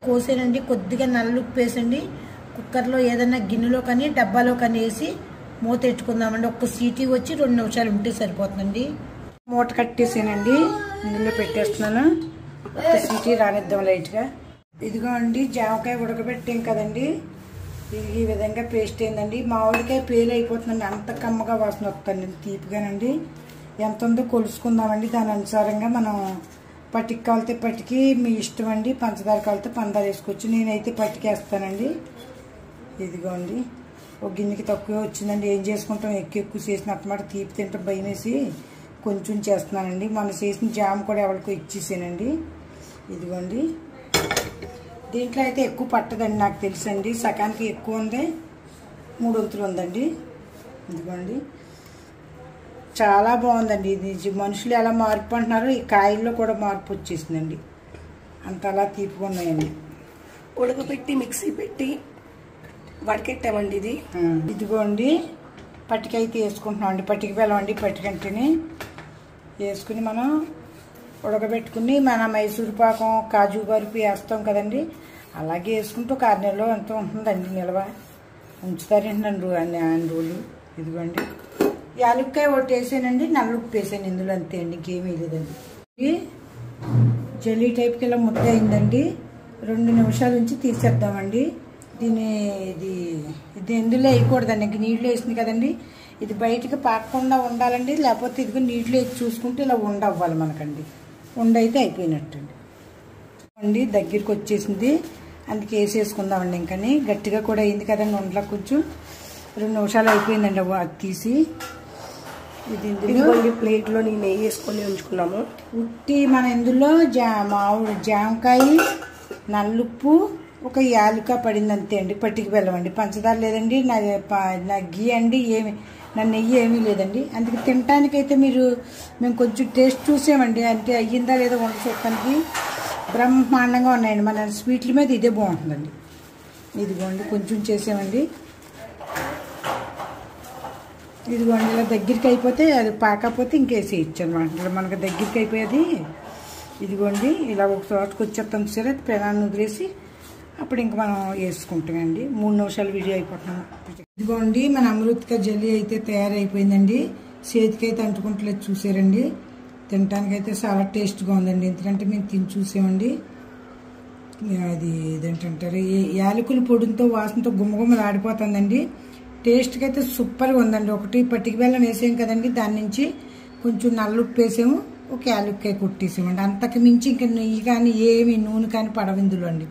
కోసేనండి, కొద్దిగా నల్ల ఉప్పు వేసండి. కుక్కర్లో ఏదైనా గిన్నెలో కానీ డబ్బాలో కానీ వేసి మూత పెట్టుకుందామండి. ఒక్క సీటీ వచ్చి 2 నిమిషాలు ఉంటే సరిపోతుందండి. మూట కట్టేసానండి, ఇందులో పెట్టేస్తున్నాను. ఒక్క సీటీ రానిద్దాం లైట్గా. ఇదిగో అండి జామకాయ ఉడకబెట్టాం కదండి, ఈ విధంగా పేస్ట్ అయిందండి. మామిడికాయ పేలు అయిపోతుందండి, అంత కమ్మగా వాసన వస్తుంది తీపిగానండి. ఎంత ఉందో కొలుసుకుందామండి. దాని అనుసారంగా మనం పట్టికి కాలితే పట్టికి మీ ఇష్టం అండి, పంచదార కాలితే పంచదార వేసుకోవచ్చు. నేనైతే పట్టికేస్తానండి. ఇదిగోండి ఒక గిన్నెకి తక్కువ వచ్చిందండి. ఏం చేసుకుంటాం, ఎక్కువ చేసిన అన్నమాట తీపి తింటే భయం వేసి కొంచెం చేస్తున్నానండి. మనం చేసిన జామ కూడా ఎవరికో ఇచ్చేసానండి. ఇదిగోండి దీంట్లో అయితే ఎక్కువ పట్టదండి, నాకు తెలుసండి. సగానికి ఎక్కువ ఉంది, 3 వంతులు ఉందండి. ఇదిగోండి చాలా బాగుందండి. ఇది మనుషులు ఎలా మార్పు అంటున్నారో ఈ కాయల్లో కూడా మార్పు వచ్చేసిందండి, అంత అలా తీపిగా ఉన్నాయండి. ఉడకబెట్టి మిక్సీ పెట్టి వడకెట్టామండి ఇది. ఇదిగోండి పట్టికైతే వేసుకుంటున్నాం అండి. పట్టిక బెల్లం అండి, పట్టికంటేనే వేసుకుని మనం ఉడకబెట్టుకుని మన మైసూరు పాకం కాజు బర్ఫీ వేస్తాం కదండి, అలాగే వేసుకుంటూ 6 నెలలో ఎంత ఉంటుందండి నిల్వ, ఉంచుతారండి అన్ని రోజులు. ఇదిగోండి యాలక్కాయ ఒకటి వేసానండి, నల్ల ఉప్పు వేసాను ఇందులో, అంతే అండి, ఇంకేమీ లేదండి. జల్లీ టైప్కి ఇలా ముద్ద అయిందండి. 2 నిమిషాల నుంచి తీసేద్దామండి దీన్ని. ఇది ఇందులో వేయకూడదండి, ఇంక నీళ్ళు వేసింది కదండి, ఇది బయటకు పాకకుండా ఉండాలండి. లేకపోతే ఇదిగో నీళ్ళు వేసి చూసుకుంటే ఇలా ఉండవ్వాలి మనకండి. ఉండైతే అయిపోయినట్టండి అండి. దగ్గరికి వచ్చేసింది, అందుకే వేసేసుకుందామండి. ఇంకని గట్టిగా కూడా అయింది కదండి ఉండలో. కొంచెం 2 నిమిషాలు అయిపోయిందండి అది తీసి. ఇది ఇందులో ప్లేట్లో నెయ్యి వేసుకొని ఉంచుకున్నాము. ఉట్టి మన ఇందులో జామకాయ, నల్లుప్పు, ఒక యాలుక పడింది అంతే అండి. పట్టిక బెల్లం అండి, పంచదార లేదండి, నా గీ అండి, నా నెయ్యి ఏమీ లేదండి. అందుకే తినటానికైతే మేము కొంచెం టేస్ట్ చూసామండి, అంటే అయ్యిందా లేదా వంట చూడటానికి బ్రహ్మాండంగా ఉన్నాయండి. మన స్వీట్ల మీద ఇదే బాగుంటుందండి. ఇదిగోండి కొంచెం చేసామండి. ఇదిగోండి ఇలా దగ్గరికి అయిపోతే, అది పాకపోతే ఇంకేసేయచ్చు అనమాట. మనకు దగ్గరికి అయిపోయేది. ఇదిగోండి ఇలా ఒక చోటకు వచ్చేస్తాం సరే, పెనాన్ని వదిలేసి అప్పుడు ఇంక మనం వేసుకుంటామండి. 3 నిమిషాలు వీడియో అయిపోతున్నాము. ఇదిగోండి మన అమృతిక జల్లీ అయితే తయారైపోయిందండి. చేతికైతే అంటుకుంటలేదు చూసారండి. తినటానికైతే చాలా టేస్ట్గా ఉందండి, ఎందుకంటే మేము తిని చూసామండి. అది ఇదేంటంటారు, యాలకుల పొడితో వాసనతో గుమ్మగుమ్మలు ఆడిపోతుందండి. టేస్ట్కి అయితే సూపర్గా ఉందండి. ఒకటి పట్టిక బెల్లం వేసాం కదండి, దాని నుంచి కొంచెం నల్లుప్పు వేసాము, ఒక యాలక్కాయ కొట్టేసామండి. అంతకు మించి ఇంకా నెయ్యి కానీ ఏమి నూనె కానీ పడవిందులో అండి.